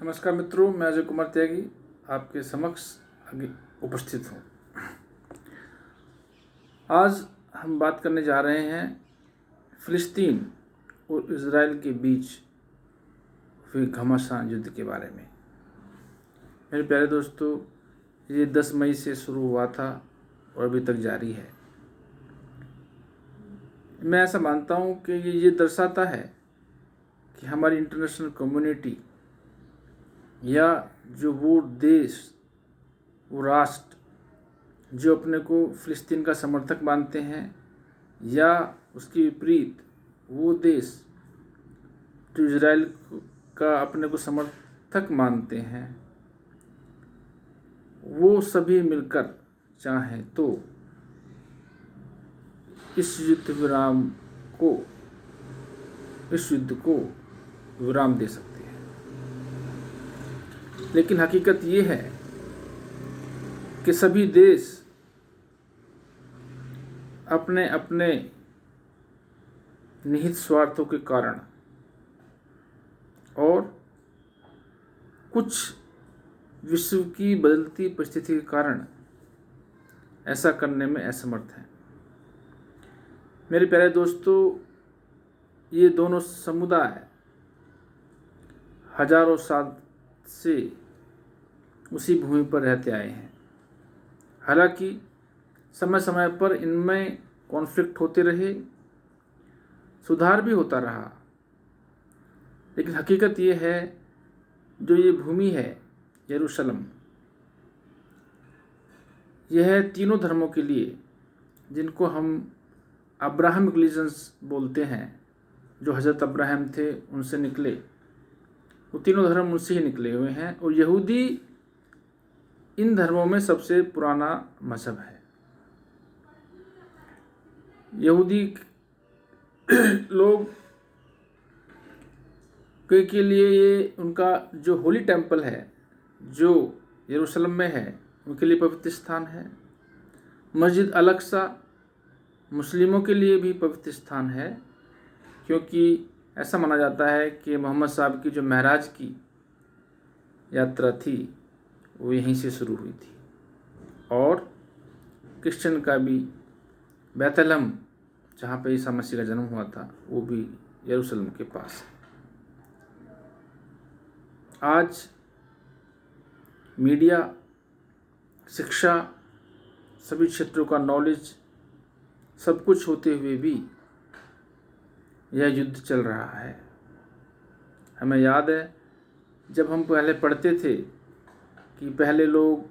नमस्कार मित्रों, मैं अजय कुमार त्यागी आपके समक्ष आगे उपस्थित हूँ। आज हम बात करने जा रहे हैं फिलिस्तीन और इजराइल के बीच हुए घमासान युद्ध के बारे में। मेरे प्यारे दोस्तों, ये 10 मई से शुरू हुआ था और अभी तक जारी है। मैं ऐसा मानता हूँ कि ये दर्शाता है कि हमारी इंटरनेशनल कम्युनिटी या जो वो देश, वो राष्ट्र जो अपने को फिलिस्तीन का समर्थक मानते हैं, या उसके विपरीत वो देश जो इजराइल का अपने को समर्थक मानते हैं, वो सभी मिलकर चाहें तो इस युद्ध को विराम दे सकते हैं। लेकिन हकीकत ये है कि सभी देश अपने अपने निहित स्वार्थों के कारण और कुछ विश्व की बदलती परिस्थिति के कारण ऐसा करने में असमर्थ हैं। मेरे प्यारे दोस्तों, ये दोनों समुदाय हजारों साल से उसी भूमि पर रहते आए हैं। हालांकि समय समय पर इनमें कॉन्फ्लिक्ट होते रहे, सुधार भी होता रहा, लेकिन हकीकत ये है जो ये भूमि है यरूशलेम, यह है तीनों धर्मों के लिए, जिनको हम अब्राहमिक रिलीजन्स बोलते हैं, जो हज़रत अब्राहम थे उनसे निकले, वो तीनों धर्म उनसे ही निकले हुए हैं। और यहूदी इन धर्मों में सबसे पुराना मजहब है। यहूदी लोग के लिए ये उनका जो होली टेम्पल है, जो यरूशलेम में है, उनके लिए पवित्र स्थान है। मस्जिद अल-अक्सा मुस्लिमों के लिए भी पवित्र स्थान है, क्योंकि ऐसा माना जाता है कि मोहम्मद साहब की जो महराज की यात्रा थी वो यहीं से शुरू हुई थी। और क्रिश्चियन का भी बैतलहम, जहाँ पे ईसा मसीह का जन्म हुआ था, वो भी यरूशलेम के पास है। आज मीडिया, शिक्षा, सभी क्षेत्रों का नॉलेज, सब कुछ होते हुए भी यह युद्ध चल रहा है। हमें याद है जब हम पहले पढ़ते थे कि पहले लोग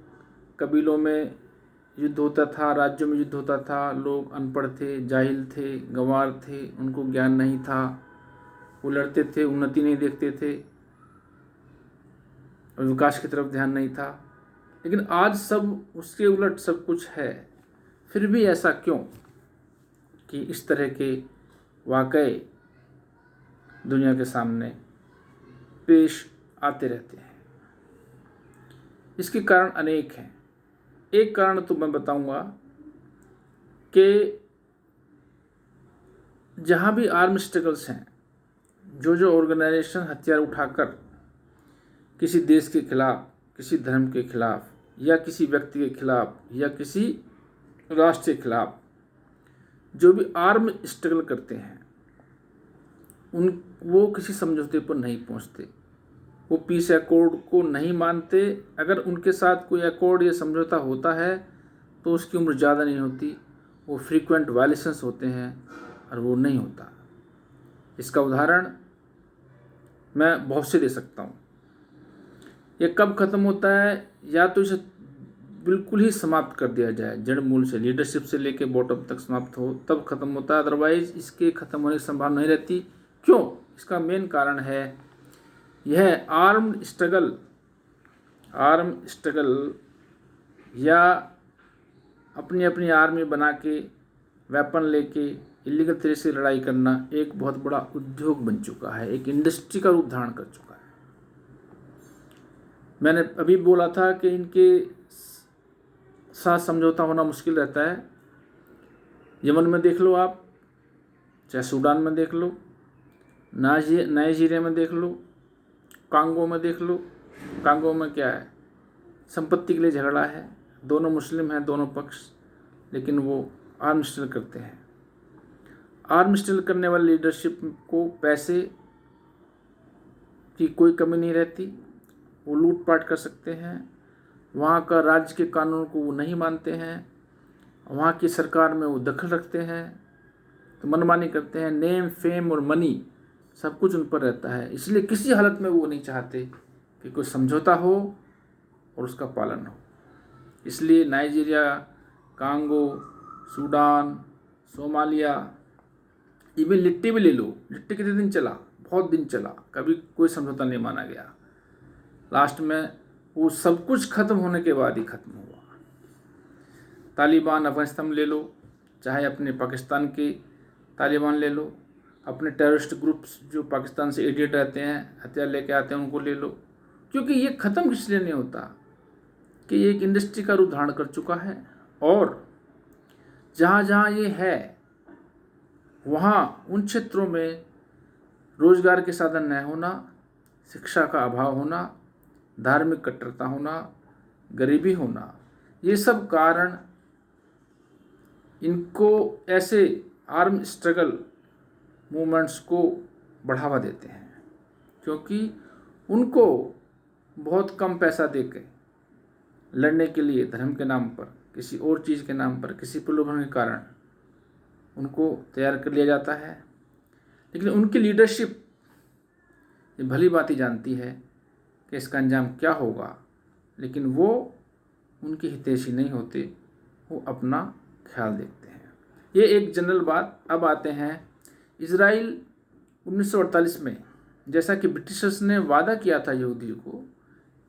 कबीलों में युद्ध होता था, राज्यों में युद्ध होता था, लोग अनपढ़ थे, जाहिल थे, गंवार थे, उनको ज्ञान नहीं था, वो लड़ते थे, उन्नति नहीं देखते थे और विकास की तरफ ध्यान नहीं था। लेकिन आज सब उसके उलट सब कुछ है। फिर भी ऐसा क्यों कि इस तरह के वाक़ये दुनिया के सामने पेश आते रहते हैं? इसके कारण अनेक हैं। एक कारण तो मैं बताऊंगा कि जहाँ भी आर्म स्ट्रगल्स हैं, जो ऑर्गेनाइजेशन हथियार उठाकर किसी देश के खिलाफ, किसी धर्म के खिलाफ, या किसी व्यक्ति के खिलाफ, या किसी राष्ट्र के खिलाफ जो भी आर्म स्ट्रगल करते हैं, वो किसी समझौते पर नहीं पहुंचते, वो पीस एकॉर्ड को नहीं मानते। अगर उनके साथ कोई एकॉर्ड या समझौता होता है तो उसकी उम्र ज़्यादा नहीं होती, वो फ्रीक्वेंट वायलेशंस होते हैं और वो नहीं होता। इसका उदाहरण मैं बहुत से दे सकता हूँ। ये कब ख़त्म होता है? या तो इसे बिल्कुल ही समाप्त कर दिया जाए, जड़ मूल से, लीडरशिप से लेकर बॉटम तक समाप्त हो, तब ख़त्म होता है। अदरवाइज इसके ख़त्म होने की संभावना नहीं रहती। क्यों? इसका मेन कारण है यह आर्म स्ट्रगल या अपनी अपनी आर्मी बना के, वेपन लेके इलीगल तरीके से लड़ाई करना एक बहुत बड़ा उद्योग बन चुका है, एक इंडस्ट्री का रूप धारण कर चुका है। मैंने अभी बोला था कि इनके साथ समझौता होना मुश्किल रहता है। यमन में देख लो आप, चाहे सूडान में देख लो, नाइजीरिया में देख लो, कांगो में देख लो, कांगो में क्या है, संपत्ति के लिए झगड़ा है, दोनों मुस्लिम हैं दोनों पक्ष, लेकिन वो आर्म स्टिल करते हैं। आर्म स्टिल करने वाली लीडरशिप को पैसे की कोई कमी नहीं रहती, वो लूटपाट कर सकते हैं, वहाँ का राज्य के कानून को वो नहीं मानते हैं, वहाँ की सरकार में वो दखल रखते हैं, तो मनमानी करते हैं, नेम फेम और मनी सब कुछ उन पर रहता है। इसलिए किसी हालत में वो नहीं चाहते कि कोई समझौता हो और उसका पालन हो। इसलिए Nigeria, Congo, Sudan, Somalia, even litti भी ले लो, लिट्टी कितने दिन चला, बहुत दिन चला, कभी कोई समझौता नहीं माना गया। लास्ट में वो सब कुछ खत्म होने के बाद ही खत्म हुआ। तालिबान अफगानिस्तान में ले लो, चाहे अपने पाकिस्तान के तालिबान ले लो, अपने टेररिस्ट ग्रुप्स जो पाकिस्तान से एडिट रहते हैं, हथियार लेके आते हैं, उनको ले लो। क्योंकि ये ख़त्म इसलिए नहीं होता कि ये एक इंडस्ट्री का रूप धारण कर चुका है, और जहाँ जहाँ ये है वहाँ उन क्षेत्रों में रोजगार के साधन न होना, शिक्षा का अभाव होना, धार्मिक कट्टरता होना, गरीबी होना, ये सब कारण इनको ऐसे आर्म स्ट्रगल मूवमेंट्स को बढ़ावा देते हैं, क्योंकि उनको बहुत कम पैसा देकर लड़ने के लिए धर्म के नाम पर, किसी और चीज़ के नाम पर, किसी प्रलोभन के कारण उनको तैयार कर लिया जाता है। लेकिन उनकी लीडरशिप ये भली बात ही जानती है कि इसका अंजाम क्या होगा, लेकिन वो उनकी हितैषी नहीं होते, वो अपना ख्याल देखते हैं। ये एक जनरल बात। अब आते हैं इजराइल 1948 में, जैसा कि ब्रिटिशर्स ने वादा किया था यहूदियों को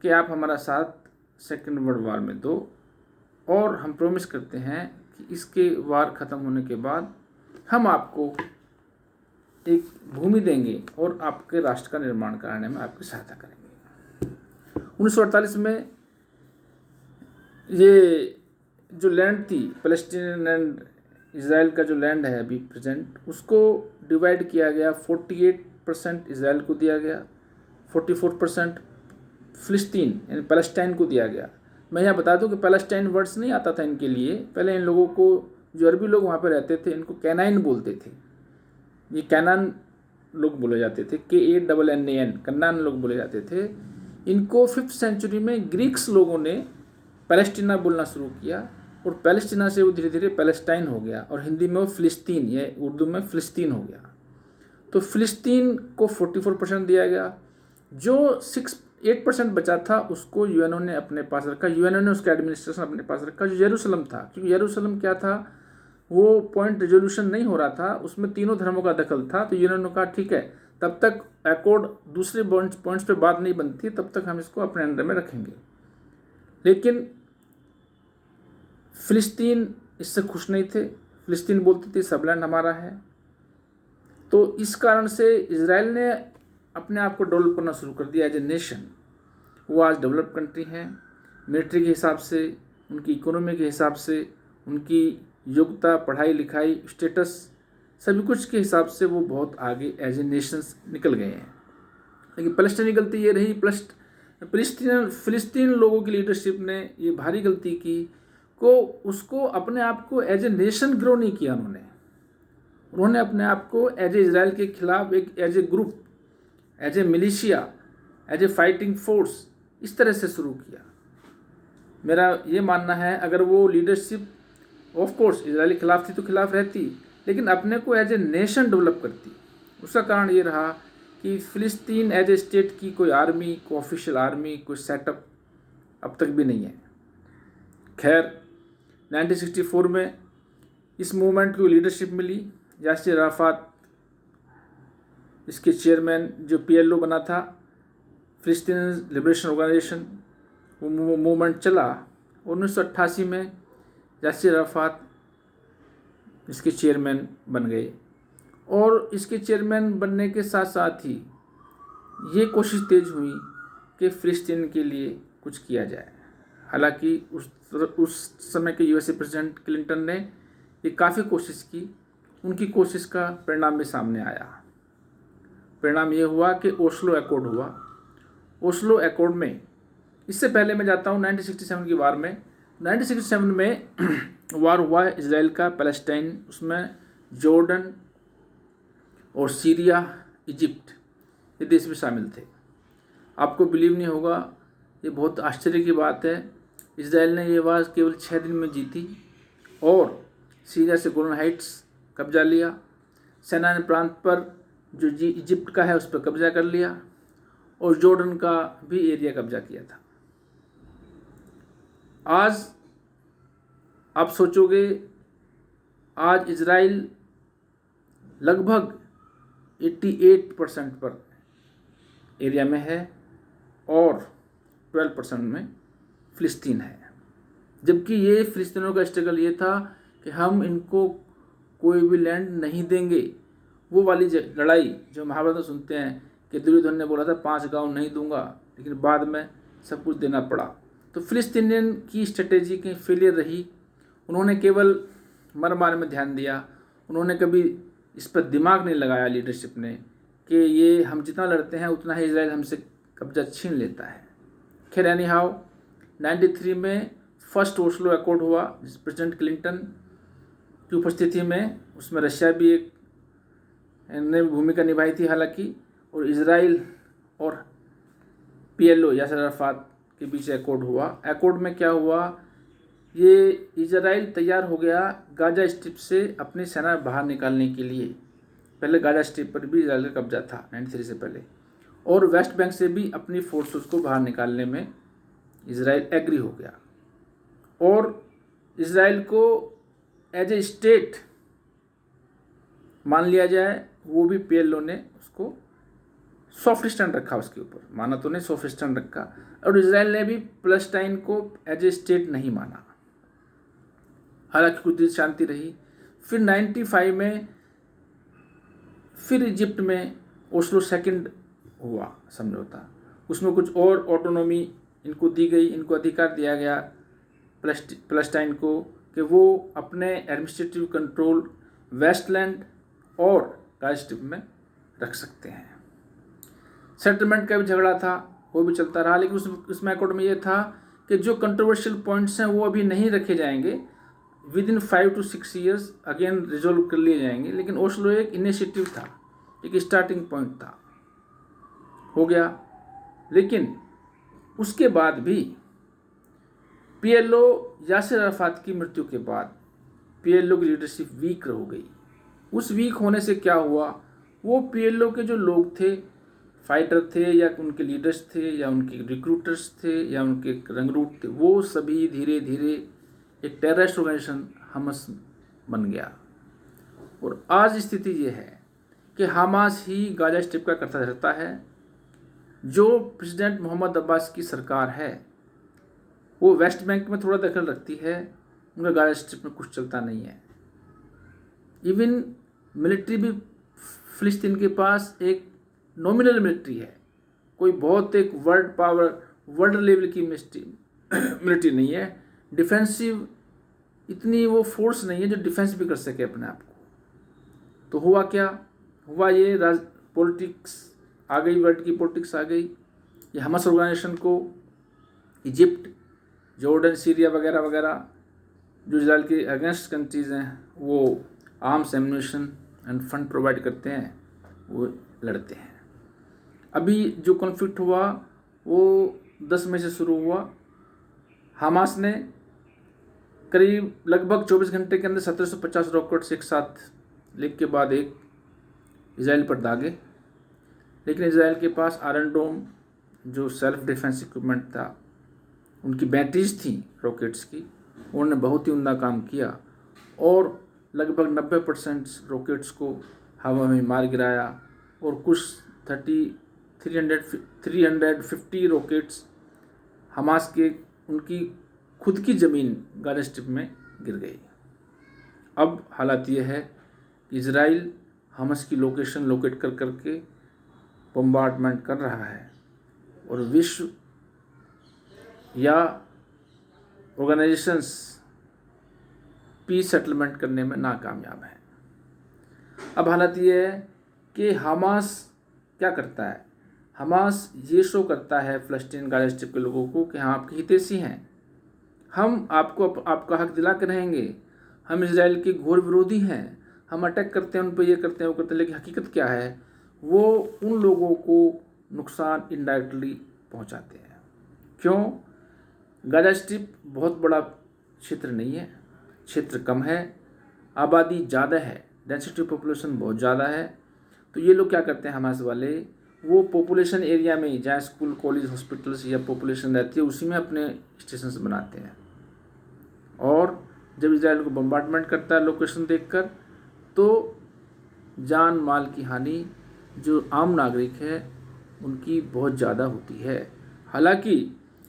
कि आप हमारा साथ सेकेंड वर्ल्ड वार में दो, और हम प्रॉमिस करते हैं कि इसके वार ख़त्म होने के बाद हम आपको एक भूमि देंगे और आपके राष्ट्र का निर्माण कराने में आपकी सहायता करेंगे। 1948 में ये जो लैंड थी, पैलेस्टीन एंड इज़राइल का जो लैंड है अभी प्रेजेंट, उसको डिवाइड किया गया। 48% इज़राइल को दिया गया, 44% फ़िलिस्तीन यानी पैलेस्टाइन को दिया गया। मैं यहाँ बता दूँ कि पैलेस्टाइन वर्ड्स नहीं आता था इनके लिए। पहले इन लोगों को, जो अरबी लोग वहाँ पर रहते थे, इनको कैनाइन बोलते थे। ये कैनान लोग बोले जाते थे, KANNAN, कन्नान लोग बोले जाते थे। इनको 5th सेंचुरी में ग्रीक्स लोगों ने पैलेस्टीना बोलना शुरू किया, और पैलेस्टीना से वो धीरे धीरे पैलेस्टाइन हो गया, और हिंदी में वो फ़िलिस्तीन या उर्दू में फ़िलिस्तीन हो गया। तो फ़िलिस्तीन को 44% दिया गया। जो 8% बचा था उसको यूएनओ ने अपने पास रखा। यूएनओ ने उसका एडमिनिस्ट्रेशन अपने पास रखा, जो यरूशलेम था। क्योंकि यरूशलेम क्या था, वो पॉइंट रेजोल्यूशन नहीं हो रहा था, उसमें तीनों धर्मों का दखल था। तो यूएनओ ने कहा ठीक है, तब तक अकॉर्ड दूसरे पॉइंट्स पे बात नहीं बनती, तब तक हम इसको अपने अंडर में रखेंगे। लेकिन फ़िलिस्तीन इससे खुश नहीं थे। फ़िलिस्तीन बोलती थी सब लैंड हमारा है। तो इस कारण से इजराइल ने अपने आप को डेवलप करना शुरू कर दिया एज ए नेशन। वो आज डेवलप कंट्री हैं, मिलिट्री के हिसाब से, उनकी इकोनॉमी के हिसाब से, उनकी योग्यता, पढ़ाई लिखाई, स्टेटस, सभी कुछ के हिसाब से वो बहुत आगे एज ए नेशंस निकल गए हैं। लेकिन पैलेस्टाइन की गलती ये रही, फ़िलिस्तीन लोगों की लीडरशिप ने ये भारी गलती की को उसको अपने आप को एज ए नेशन ग्रो नहीं किया। उन्होंने अपने आप को एज ए इजराइल के खिलाफ एक as a group, as a militia, as a fighting force इस तरह से शुरू किया। मेरा ये मानना है, अगर वो लीडरशिप ऑफ कोर्स इजराइल के खिलाफ थी तो खिलाफ रहती, लेकिन अपने को एज ए नेशन डेवलप करती। उसका कारण ये रहा कि फ़िलिस्तीन एज ए स्टेट की कोई आर्मी, कोई ऑफिशियल आर्मी, कोई सेटअप अब तक भी नहीं है। खैर 1964 में इस मूवमेंट को लीडरशिप मिली। यासिर अराफात इसके चेयरमैन, जो PLO बना था, फ़िलिस्तीन लिबरेशन ऑर्गेनाइजेशन, वो मूवमेंट चला। 1988 में यासिर अराफात इसके चेयरमैन बन गए, और इसके चेयरमैन बनने के साथ साथ ही ये कोशिश तेज हुई कि फ़िलिस्तीन के लिए कुछ किया जाए। हालांकि उस समय के USA प्रेसिडेंट क्लिंटन ने ये काफ़ी कोशिश की। उनकी कोशिश का परिणाम भी सामने आया। परिणाम ये हुआ कि ओस्लो अकॉर्ड हुआ। ओस्लो अकॉर्ड में इससे पहले मैं जाता हूँ 1967 की वार में। 1967 में वार हुआ है इसराइल का पैलेस्टाइन, उसमें जॉर्डन और सीरिया, इजिप्ट, ये देश भी शामिल थे। आपको बिलीव नहीं होगा, ये बहुत आश्चर्य की बात है, इसराइल ने ये वार केवल 6 दिन में जीती और सीरिया से गोलन हाइट्स कब्जा लिया, सैनान प्रांत पर जो इजिप्ट का है उस पर कब्जा कर लिया और जॉर्डन का भी एरिया कब्जा किया था। आज आप सोचोगे, आज इजराइल लगभग 88% पर एरिया में है और 12% में फ़िलिस्तीन है। जबकि ये फ़िलिस्तीनियों का स्ट्रगल ये था कि हम इनको कोई भी लैंड नहीं देंगे। वो वाली लड़ाई जो महाभारत में सुनते हैं कि दुर्योधन ने बोला था 5 गांव नहीं दूंगा, लेकिन बाद में सब कुछ देना पड़ा। तो फ़िलिस्तीनियन की स्ट्रेटेजी की फेलियर रही। उन्होंने केवल मर में ध्यान दिया, उन्होंने कभी इस पर दिमाग नहीं लगाया लीडरशिप ने कि ये हम जितना लड़ते हैं उतना ही इजराइल हमसे कब्जा छीन लेता है। खैर एनी हाउ 93 में फर्स्ट ओस्लो अकॉर्ड हुआ, जिस प्रेसिडेंट क्लिंटन की उपस्थिति में, उसमें रशिया भी एक ने भूमिका निभाई थी हालांकि, और इजराइल और PLO यासर अराफात के बीच अकॉर्ड हुआ। अकॉर्ड में क्या हुआ, ये इजराइल तैयार हो गया गाजा स्ट्रिप से अपनी सेना बाहर निकालने के लिए। पहले गाजा स्ट्रिप पर भी इजराइल का कब्जा था 93 से पहले, और वेस्ट बैंक से भी अपनी फोर्सेस को बाहर निकालने में इजराइल एग्री हो गया। और इजराइल को एज ए स्टेट मान लिया जाए, वो भी PLO ने उसको सॉफ्ट स्टैंड रखा, उसके ऊपर माना तो नहीं, सॉफ्ट स्टैंड रखा। और इजराइल ने भी पैलेस्टाइन को एज ए स्टेट नहीं माना। हालांकि कुछ दिन शांति रही। फिर 95 में फिर इजिप्ट में ओस्लो सेकंड हुआ समझौता, उसमें कुछ और ऑटोनॉमी इनको दी गई, इनको अधिकार दिया गया पैलेस्टाइन को कि वो अपने एडमिनिस्ट्रेटिव कंट्रोल वेस्टलैंड और गाजा स्ट्रिप में रख सकते हैं। सेटलमेंट का भी झगड़ा था, वो भी चलता रहा, लेकिन उसमें अकॉर्ड में ये था कि जो कंट्रोवर्शियल पॉइंट्स हैं वो अभी नहीं रखे जाएंगे, with in 5 to 6 years again resolve कर लिए जाएंगे। लेकिन ओस्लो एक इनिशिएटिव था, एक स्टार्टिंग पॉइंट था, हो गया। लेकिन उसके बाद भी PLO यासिर अराफात की मृत्यु के बाद PLO की लीडरशिप वीक हो गई। उस वीक होने से क्या हुआ, वो PLO के जो लोग थे, फाइटर थे या उनके लीडर्स थे या उनके रिक्रूटर्स थे या उनके रंगरूट थे, वो सभी धीरे धीरे एक टेररिस्ट ऑर्गेनाइजेशन हमास बन गया। और आज स्थिति ये है कि हमास ही गाजा स्ट्रिप का करता रहता है। जो प्रेसिडेंट मोहम्मद अब्बास की सरकार है वो वेस्ट बैंक में थोड़ा दखल रखती है, उनका गाजा स्ट्रिप में कुछ चलता नहीं है। इवन मिलिट्री भी फिलिस्तीन के पास एक नॉमिनल मिलिट्री है, कोई बहुत एक वर्ल्ड लेवल की मिलिट्री नहीं है। डिफेंसिव इतनी वो फोर्स नहीं है जो डिफेंस भी कर सके अपने आप को। तो हुआ क्या, हुआ ये पॉलिटिक्स आ गई, वर्ल्ड की पॉलिटिक्स आ गई। ये हमास ऑर्गेनाइजेशन को इजिप्ट, जॉर्डन, सीरिया वगैरह वगैरह जो इजराइल के अगेंस्ट कंट्रीज़ हैं, वो arms, ammunition end fund provide करते हैं, वो लड़ते हैं। अभी जो कॉन्फ्लिक्ट हुआ वो 10 मई से शुरू हुआ। हमास ने करीब लगभग 24 घंटे के अंदर 1750 रॉकेट्स एक साथ लेग के बाद एक इजराइल पर दागे। लेकिन इजराइल के पास आयरन डोम जो सेल्फ डिफेंस इक्विपमेंट था, उनकी बैटरीज थी रॉकेट्स की, उन्होंने बहुत ही उम्दा काम किया और लगभग 90% रॉकेट्स को हवा में मार गिराया और कुछ 350 रॉकेट्स हमास के उनकी खुद की ज़मीन गाजा स्ट्रिप में गिर गई। अब हालात ये है कि इजराइल हमास की लोकेशन लोकेट कर करके बम्बार्डमेंट कर रहा है और विश्व या ऑर्गेनाइजेशंस पीस सेटलमेंट करने में नाकामयाब है। अब हालत ये है कि हमास क्या करता है, हमास ये शो करता है फ़लस्तीन गाज़ा स्ट्रिप के लोगों को कि हाँ आपके हितैषी हैं, हम आपको आपका हक दिला के रहेंगे, हम इजराइल के घोर विरोधी हैं, हम अटैक करते हैं उन पर, ये करते हैं वो करते हैं। लेकिन हकीकत क्या है, वो उन लोगों को नुकसान इनडायरेक्टली पहुंचाते हैं। क्यों? गाज़ा स्ट्रिप बहुत बड़ा क्षेत्र नहीं है, क्षेत्र कम है, आबादी ज़्यादा है, डेंसिटी पॉपुलेशन बहुत ज़्यादा है। तो ये लोग क्या करते हैं हमास वाले, वो पॉपुलेशन एरिया में जहाँ स्कूल कॉलेज हॉस्पिटल्स या पॉपुलेशन रहती है उसी में अपने स्टेशंस बनाते हैं। और जब इजराइल को बम्बार्डमेंट करता है लोकेशन देखकर, तो जान माल की हानि जो आम नागरिक है उनकी बहुत ज़्यादा होती है। हालांकि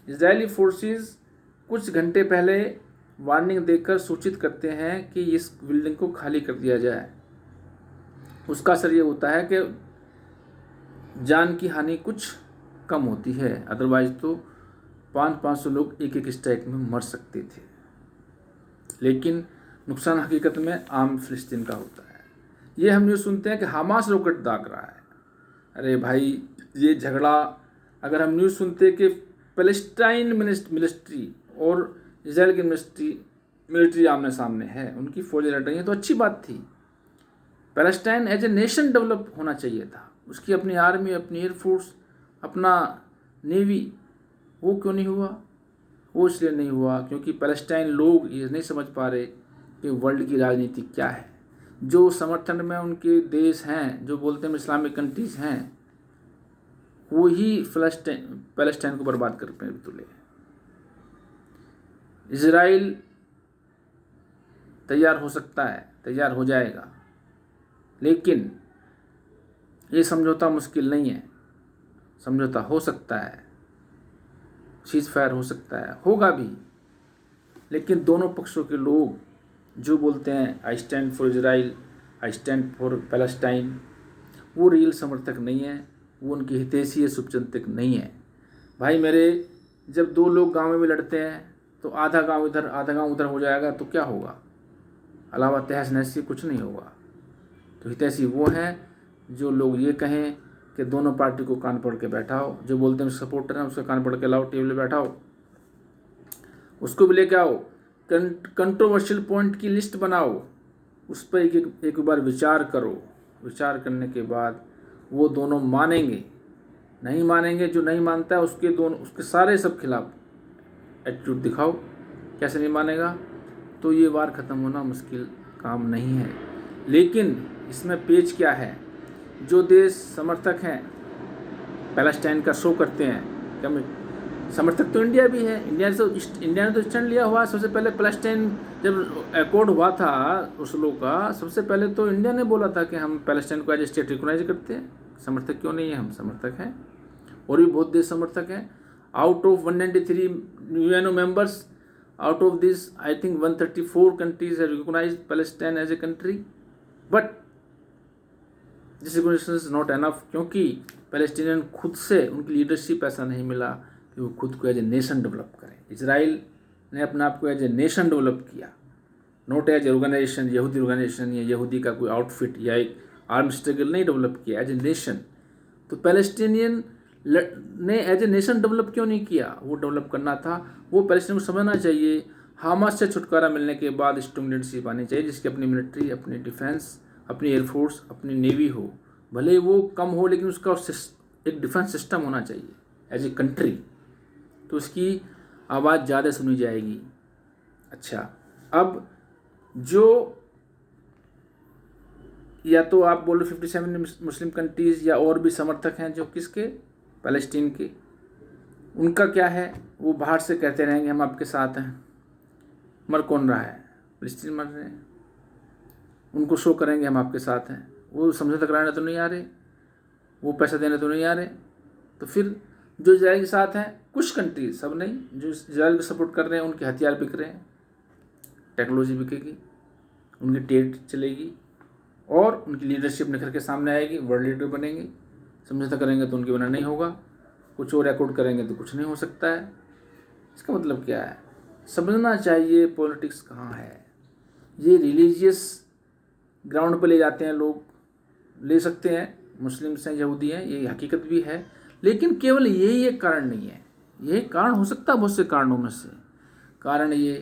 इजरायली फोर्सेस कुछ घंटे पहले वार्निंग देकर सूचित करते हैं कि इस बिल्डिंग को खाली कर दिया जाए। उसका असर ये होता है कि जान की हानि कुछ कम होती है, अदरवाइज तो 500 लोग एक एक स्ट्राइक में मर सकते थे। लेकिन नुकसान हकीकत में आम फ़लस्तीन का होता है। ये हम न्यूज़ सुनते हैं कि हमास रॉकेट दाग रहा है। अरे भाई, ये झगड़ा अगर हम न्यूज़ सुनते कि पैलेस्टाइन मिलिट्री और इजराइल की मिलिट्री आमने सामने है, उनकी फौजें लड़ रही हैं, तो अच्छी बात थी। Palestine as a nation develop होना चाहिए था, उसकी अपनी आर्मी, अपनी एयरफोर्स, अपना नेवी। वो क्यों नहीं हुआ? वो इसलिए नहीं हुआ क्योंकि पैलेस्टाइन लोग ये नहीं समझ पा रहे कि वर्ल्ड की राजनीति क्या है। जो समर्थन में उनके देश हैं, जो बोलते हैं इस्लामिक कंट्रीज़ हैं, वो ही पैलेस्टाइन को बर्बाद कर पे तुले। इजराइल तैयार हो सकता है, तैयार हो जाएगा, लेकिन ये समझौता मुश्किल नहीं है। समझौता हो सकता है, सीज फायर हो सकता है, होगा भी, लेकिन दोनों पक्षों के लोग जो बोलते हैं I stand for Israel, I stand for Palestine, वो रियल समर्थक नहीं है, वो उनकी हितैषी शुभचिंतक नहीं है। भाई मेरे, जब दो लोग गाँव में लड़ते हैं तो आधा गांव इधर आधा गांव उधर हो जाएगा तो क्या होगा? अलावा तहस नहस से कुछ नहीं होगा। तो हितैषी वो हैं जो लोग ये कहें कि दोनों पार्टी को कान पकड़ के बैठाओ, जो बोलते हैं सपोर्टर हैं उसका कान पकड़ के लाओ, टेबल पे बैठाओ, उसको भी लेके आओ, कंट्रोवर्शियल पॉइंट की लिस्ट बनाओ, उस पर एक बार विचार करो। विचार करने के बाद वो दोनों मानेंगे, नहीं मानेंगे, जो नहीं मानता है उसके सारे सब खिलाफ एटीट्यूड दिखाओ। कैसे नहीं मानेगा? तो ये वार ख़त्म होना मुश्किल काम नहीं है। लेकिन इसमें पेच क्या है, जो देश समर्थक हैं पैलेस्टाइन का शो करते हैं, क्या समर्थक तो इंडिया भी है। इंडिया ने तो स्टैंड लिया हुआ। सबसे पहले पैलेस्टाइन जब अकॉर्ड हुआ था ओस्लो का, सबसे पहले तो इंडिया ने बोला था कि हम पैलेस्टाइन को एज ए स्टेट रिकॉग्नाइज करते हैं। समर्थक क्यों नहीं है? हम समर्थक हैं, और भी बहुत देश समर्थक हैं। Out of 193 UNO members, out of this I think 134 countries have recognized Palestine as a country, but this recognition is not enough, क्योंकि पैलेस्टीनियन खुद से, उनकी लीडरशिप ऐसा नहीं मिला कि वो खुद को एज ए नेशन डेवलप करें। इजराइल ने अपने आप को एज ए नेशन डेवलप किया, नॉट एज ए ऑर्गेनाइजेशन, यहूदी ऑर्गेनाइजेशन या यहूदी का कोई आउटफिट या एक आर्म स्ट्रगल नहीं डेवलप किया, एज ए नेशन। तो पैलेस्टीनियन ने एज ए नेशन डेवलप क्यों नहीं किया? वो डेवलप करना था। वो पैलेस्टीन को समझना चाहिए हमास से छुटकारा मिलने के बाद स्ट्रॉन्ग लीडरशिप आनी चाहिए, जिसकी अपनी मिलिट्री, अपनी डिफेंस, अपनी एयरफोर्स, अपनी नेवी हो, भले वो कम हो, लेकिन उसका एक डिफेंस सिस्टम होना चाहिए एज ए कंट्री, तो उसकी आवाज़ ज़्यादा सुनी जाएगी। अच्छा, अब जो या तो आप बोलो 57 मुस्लिम कंट्रीज़ या और भी समर्थक हैं जो किसके, पैलेस्टीन के, उनका क्या है? वो बाहर से कहते रहेंगे हम आपके साथ हैं। मर कौन रहा है? पैलेस्टीन मर रहे हैं। उनको शो करेंगे हम आपके साथ हैं। वो समझौता कराने तो नहीं आ रहे, वो पैसा देने तो नहीं आ रहे। तो फिर जो इजराइल के साथ हैं, कुछ कंट्रीज, सब नहीं, जो इजराइल को सपोर्ट कर रहे हैं, उनके हथियार बिक रहे हैं, टेक्नोलॉजी बिकेगी, उनकी ट्रेड चलेगी और उनकी लीडरशिप निखर के सामने आएगी, वर्ल्ड लीडर बनेंगे। समझौता करेंगे तो उनके बिना नहीं होगा, कुछ और अकॉर्ड करेंगे तो कुछ नहीं हो सकता है। इसका मतलब क्या है? समझना चाहिए पॉलिटिक्स कहाँ है। ये रिलीजियस ग्राउंड पर ले जाते हैं लोग, ले सकते हैं, मुस्लिम्स हैं, यहूदी हैं, ये हकीकत भी है, लेकिन केवल यही एक कारण नहीं है, यह कारण हो सकता है बहुत से कारणों में से। कारण ये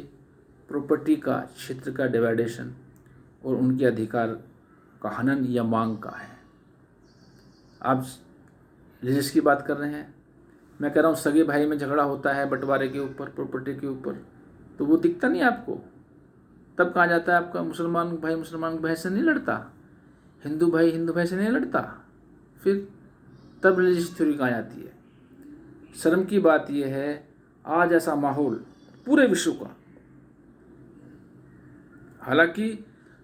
प्रॉपर्टी का, क्षेत्र का डिवाइडेशन और उनके अधिकार का हनन या मांग का है। आप रिलीजियस की बात कर रहे हैं, मैं कह रहा हूँ सगे भाई में झगड़ा होता है बंटवारे के ऊपर, प्रॉपर्टी के ऊपर, तो वो दिखता नहीं आपको? तब कहा जाता है आपका मुसलमान भाई से नहीं लड़ता, हिंदू भाई से नहीं लड़ता, फिर तब रिलीजियस थ्योरी कहाँ जाती है। शर्म की बात यह है, आज ऐसा माहौल पूरे विश्व का, हालांकि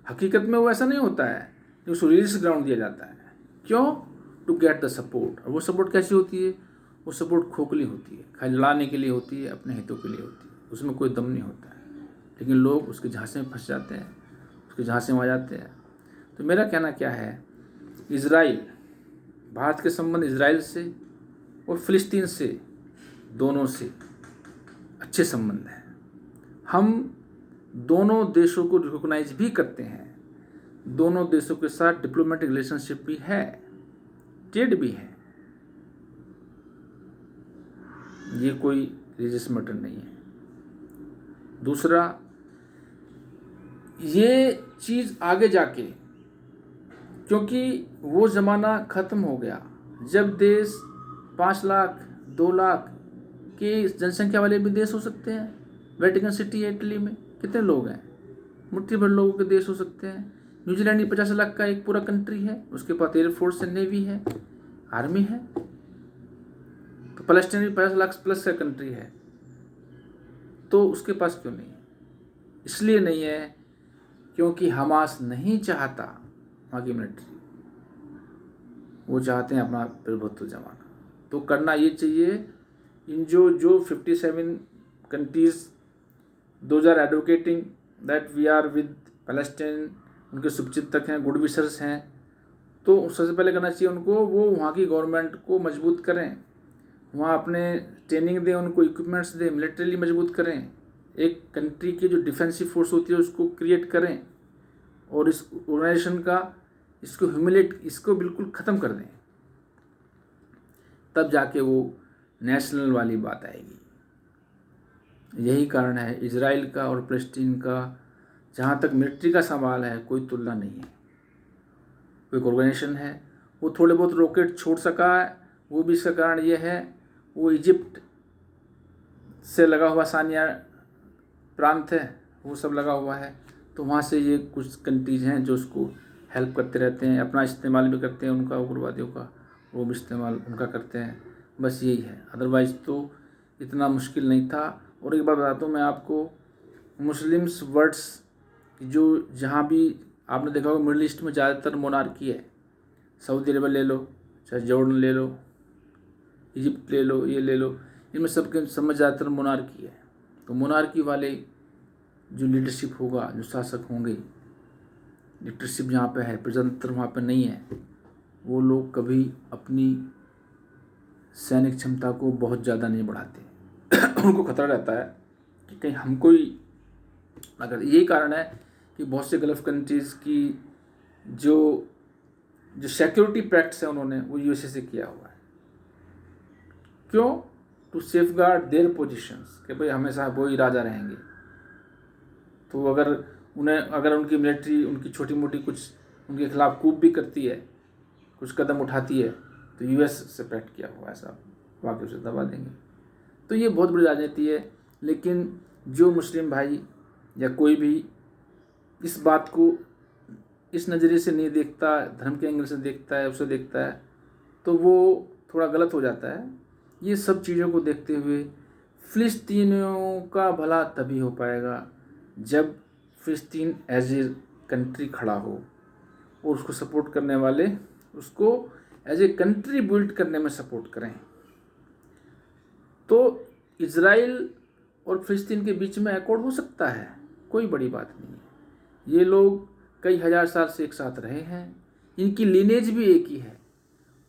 हकीकत में वो ऐसा नहीं होता है, जो उसको रिलीजियस ग्राउंड दिया जाता है। क्यों? To get the support. और वो सपोर्ट कैसी होती है? वो सपोर्ट खोखली होती है, खाली लड़ाने के लिए होती है, अपने हितों के लिए होती है, उसमें कोई दम नहीं होता है। लेकिन लोग उसके झांसे में फंस जाते हैं, उसके झांसे में आ जाते हैं। तो मेरा कहना क्या है, इज़राइल, भारत के संबंध इज़राइल से और फ़िलिस्तीन से, दोनों से अच्छे संबंध हैं। हम दोनों देशों को रिकॉग्नाइज भी करते हैं, दोनों देशों के साथ डिप्लोमेटिक रिलेशनशिप भी है, ट्रेड भी है। ये कोई रिलीजियस मैटर नहीं है। दूसरा, ये चीज़ आगे जाके, क्योंकि वो ज़माना ख़त्म हो गया जब देश 5 लाख 2 लाख की जनसंख्या वाले भी देश हो सकते हैं। वेटिकन सिटी है इटली में, कितने लोग हैं? मुट्ठी भर लोगों के देश हो सकते हैं। न्यूजीलैंड ही 50 लाख का एक पूरा कंट्री है, उसके पास एयरफोर्स है, नेवी है, आर्मी है। तो पैलेस्टाइन भी 50 लाख प्लस का कंट्री है, तो उसके पास क्यों नहीं है? इसलिए नहीं है क्योंकि हमास नहीं चाहता वहाँ की मिलिट्री, वो चाहते हैं अपना प्रभुत्व जमाना। तो करना ये चाहिए, इन जो 57 countries those are advocating that we are with Palestine, उनके शुभचिंतक हैं, गुड विशर्स हैं, तो सबसे पहले करना चाहिए उनको, वो वहाँ की गवर्नमेंट को मजबूत करें, वहाँ अपने ट्रेनिंग दें, उनको इक्विपमेंट्स दें, मिलिट्रीली मजबूत करें, एक कंट्री की जो डिफेंसिव फोर्स होती है उसको क्रिएट करें, और इस ऑर्गेनाइजेशन का इसको बिल्कुल ख़त्म कर दें। तब जाके वो नेशनल वाली बात आएगी। यही कारण है इजराइल का और फ़लस्तीन का, जहाँ तक मिलिट्री का सवाल है, कोई तुलना नहीं है। कोई ऑर्गेनाइजेशन है, वो थोड़े बहुत रॉकेट छोड़ सका है, वो भी इसका कारण ये है, वो इजिप्ट से लगा हुआ सानिया प्रांत है, वो सब लगा हुआ है, तो वहाँ से ये कुछ कंट्रीज हैं जो उसको हेल्प करते रहते हैं, अपना इस्तेमाल भी करते हैं उनका, उग्रवादियों का वो भी इस्तेमाल उनका करते हैं। बस यही है, अदरवाइज़ तो इतना मुश्किल नहीं था। और एक बात बताता हूँ मैं आपको, मुस्लिम्स वर्ड्स जो जहाँ भी आपने देखा होगा, मिडिल ईस्ट में ज़्यादातर मोनार्की है। सऊदी अरब ले लो, चाहे जॉर्डन ले लो, इजिप्ट ले लो, ये ले लो, इनमें सबके समझ ज़्यादातर मोनार्की है। तो मोनार्की वाले जो लीडरशिप होगा, जो शासक होंगे, लीडरशिप जहाँ पे है, प्रजातंत्र वहाँ पे नहीं है, वो लोग कभी अपनी सैनिक क्षमता को बहुत ज़्यादा नहीं बढ़ाते। उनको खतरा रहता है कि कहीं हमको ही, अगर यही कारण है कि बहुत से गल्फ कंट्रीज़ की जो सिक्योरिटी पैक्ट्स है उन्होंने वो यूएसए से किया हुआ है। क्यों? टू सेफगार्ड देयर पोजीशंस, कि भाई हमेशा वो ही राजा रहेंगे। तो अगर उनकी मिलिट्री उनकी छोटी मोटी कुछ उनके खिलाफ कूप भी करती है, कुछ कदम उठाती है, तो यूएस से पैक्ट किया हुआ है साहब, वाकई उसे दबा देंगे। तो ये बहुत बड़ी राजनीति है। लेकिन जो मुस्लिम भाई या कोई भी इस बात को इस नज़रिए से नहीं देखता, धर्म के एंगल से देखता है, उसे देखता है, तो वो थोड़ा गलत हो जाता है। ये सब चीज़ों को देखते हुए फ़िलिस्तीनियों का भला तभी हो पाएगा जब फ़िलिस्तीन एज ए कंट्री खड़ा हो, और उसको सपोर्ट करने वाले उसको एज ए कंट्री बिल्ड करने में सपोर्ट करें। तो इज़राइल और फ़िलिस्तीन के बीच में एकॉर्ड हो सकता है, कोई बड़ी बात नहीं है। ये लोग कई हज़ार साल से एक साथ रहे हैं, इनकी लीनेज भी एक ही है।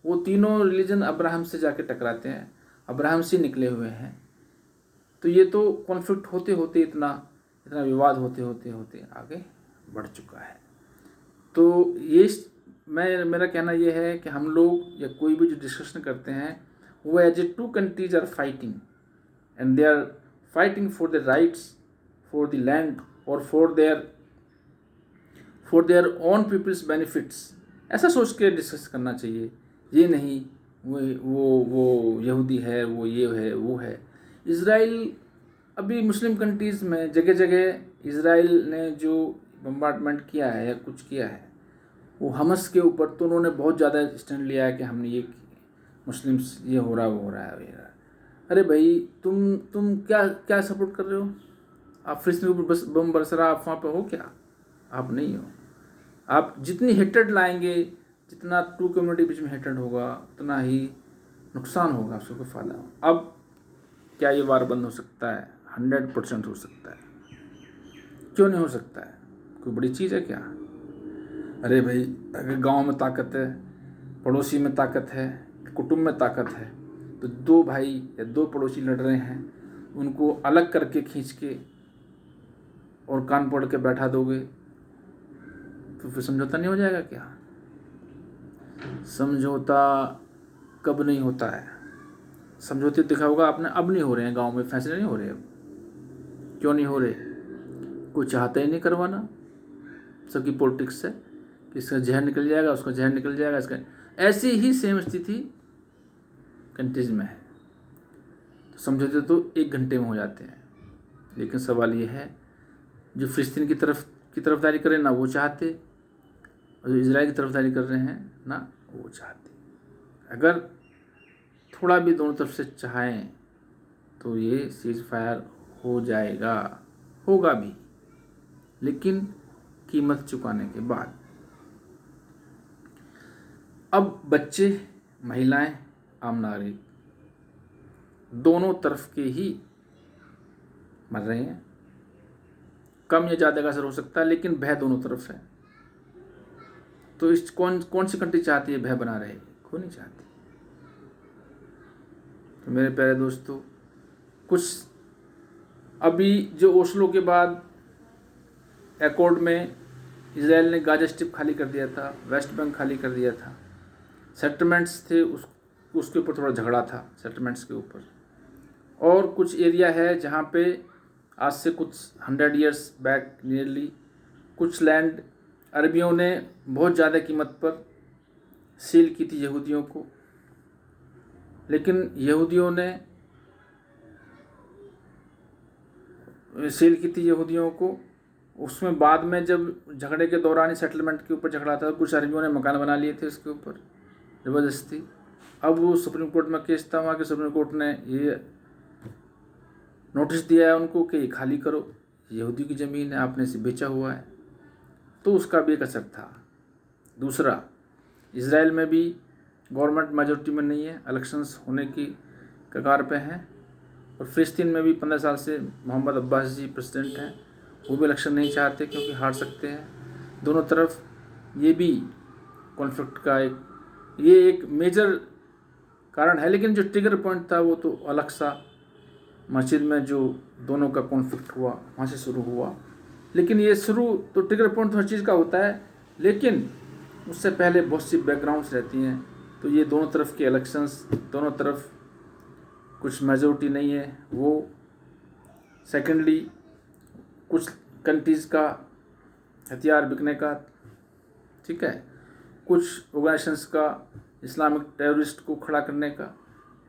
वो तीनों रिलीजन अब्राहम से जाके टकराते हैं, अब्राहम से निकले हुए हैं। तो ये तो कॉन्फ्लिक्ट होते होते इतना विवाद होते होते आगे बढ़ चुका है। तो ये मेरा कहना ये है कि हम लोग या कोई भी जो डिस्कशन करते हैं where the two countries are fighting and they are fighting for the rights, for the land or for their own people's benefits, ऐसा सोच के डिस्कस करना चाहिए। ये नहीं वो यहूदी है, वो ये है, वो है। इज़राइल अभी मुस्लिम कंट्रीज़ में जगह जगह इज़राइल ने जो बम्बार्डमेंट किया है या कुछ किया है वो हमस के ऊपर, तो उन्होंने बहुत ज़्यादा स्टैंड लिया है कि हमने ये मुस्लिम्स ये हो रहा है, वो हो रहा है। अरे भाई तुम क्या सपोर्ट कर रहे हो? आप फिलिस्तीन के ऊपर बस बम बरस रहा, आप वहाँ पे हो क्या? आप नहीं हो। आप जितनी हेटेड लाएंगे, जितना टू कम्युनिटी बीच में हेटेड होगा उतना ही नुकसान होगा, उसको कोई फ़ायदा हो। अब क्या ये वार बंद हो सकता है? 100% हो सकता है। क्यों नहीं हो सकता है? कोई बड़ी चीज़ है क्या? अरे भाई, अगर गांव में ताकत है, पड़ोसी में ताकत है, कुटुंब में ताकत है, तो दो भाई या दो पड़ोसी लड़ रहे हैं, उनको अलग करके खींच के और कान पकड़ के बैठा दोगे तो फिर समझौता नहीं हो जाएगा क्या? समझौता कब नहीं होता है? समझौते देखा होगा आपने, अब नहीं हो रहे हैं गांव में, फैसले नहीं हो रहे। अब क्यों नहीं हो रहे? कोई चाहता ही नहीं करवाना। सबकी पॉलिटिक्स है कि इसका जहर निकल जाएगा, उसका जहर निकल जाएगा, इसका। ऐसी ही सेम स्थिति कंट्रीज में है। तो समझौते तो 1 घंटे में हो जाते हैं। लेकिन सवाल ये है, जो फिलिस्तीन की तरफदारी कर रहे हैं ना वो चाहते, और जो इजराइल की तरफदारी कर रहे हैं ना वो चाहते। अगर थोड़ा भी दोनों तरफ से चाहें तो ये सीज फायर हो जाएगा, होगा भी, लेकिन कीमत चुकाने के बाद। अब बच्चे, महिलाएं, आम नागरिक दोनों तरफ के ही मर रहे हैं। कम या ज़्यादा का असर हो सकता है, लेकिन भय दोनों तरफ है। तो इस कौन सी कंट्री चाहती है भय बना रहे? कोई नहीं चाहती। तो मेरे प्यारे दोस्तों, कुछ अभी जो ओस्लो के बाद एकॉर्ड में इजराइल ने गाजा स्ट्रिप खाली कर दिया था, वेस्ट बैंक खाली कर दिया था, सेटलमेंट्स थे, उसके ऊपर थोड़ा झगड़ा था सेटलमेंट्स के ऊपर। और कुछ एरिया है जहाँ पे आज से कुछ 100 ईयर्स बैक नियरली कुछ लैंड अरबियों ने बहुत ज़्यादा कीमत पर सील की थी यहूदियों को। लेकिन यहूदियों ने सील की थी यहूदियों को, उसमें बाद में जब झगड़े के दौरान ही सेटलमेंट के ऊपर झगड़ा था, कुछ अरबियों ने मकान बना लिए थे उसके ऊपर ज़बरदस्ती। अब वो सुप्रीम कोर्ट में केस था, वहाँ के सुप्रीम कोर्ट ने ये नोटिस दिया है उनको कि ये खाली करो, यहूदी की ज़मीन है, आपने इसे बेचा हुआ है। तो उसका भी एक असर था। दूसरा, इजराइल में भी गवर्नमेंट मेजॉरिटी में नहीं है, इलेक्शंस होने की कगार पे हैं। और फिलिस्तीन में भी 15 साल से मोहम्मद अब्बास जी प्रेसिडेंट हैं, वो भी इलेक्शन नहीं चाहते क्योंकि हार सकते हैं। दोनों तरफ ये भी कॉन्फ्लिक्ट का एक मेजर कारण है। लेकिन जो ट्रिगर पॉइंट था वो तो अलग सा, मस्जिद में जो दोनों का कॉन्फ्लिक्ट हुआ वहाँ से शुरू हुआ। लेकिन ये शुरू तो ट्रिगर पॉइंट हर चीज़ का होता है, लेकिन उससे पहले बहुत सी बैकग्राउंड्स रहती हैं। तो ये दोनों तरफ के इलेक्शंस, दोनों तरफ कुछ मेजॉरिटी नहीं है वो। सेकेंडली, कुछ कंट्रीज़ का हथियार बिकने का, ठीक है, कुछ ऑर्गेनाइजेशंस का इस्लामिक टेररिस्ट को खड़ा करने का,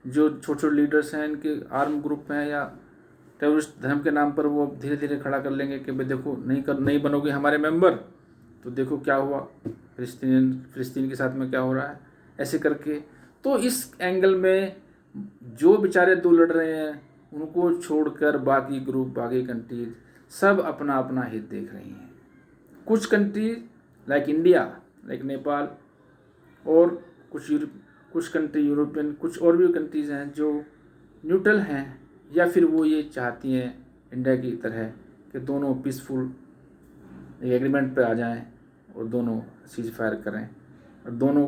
जो छोटे छोटे लीडर्स हैं, इनके आर्म ग्रुप हैं या टेररिस्ट धर्म के नाम पर वो धीरे धीरे खड़ा कर लेंगे कि भाई देखो नहीं बनोगे हमारे मेंबर तो देखो क्या हुआ, फिलिस्तीन के साथ में क्या हो रहा है, ऐसे करके। तो इस एंगल में जो बेचारे दो लड़ रहे हैं उनको छोड़कर बाकी ग्रुप, बाकी कंट्रीज सब अपना अपना हित देख रही हैं। कुछ countries like India, like Nepal और कुछ कंट्री यूरोपियन, कुछ और भी कंट्रीज़ हैं जो न्यूट्रल हैं, या फिर वो ये चाहती हैं इंडिया की तरह कि दोनों पीसफुल एग्रीमेंट पे आ जाएं और दोनों सीज फायर करें। और दोनों,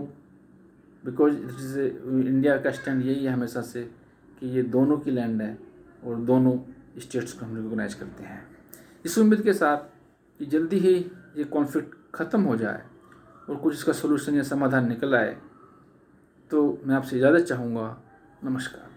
बिकॉज इंडिया का स्टैंड यही है हमेशा से कि ये दोनों की लैंड है और दोनों स्टेट्स को हम रिकॉग्नाइज करते हैं। इस उम्मीद के साथ कि जल्दी ही ये कॉन्फ्लिक्ट ख़त्म हो जाए और कुछ इसका सोल्यूशन या समाधान निकल आए, तो मैं आपसे इजाज़त चाहूँगा नमस्कार।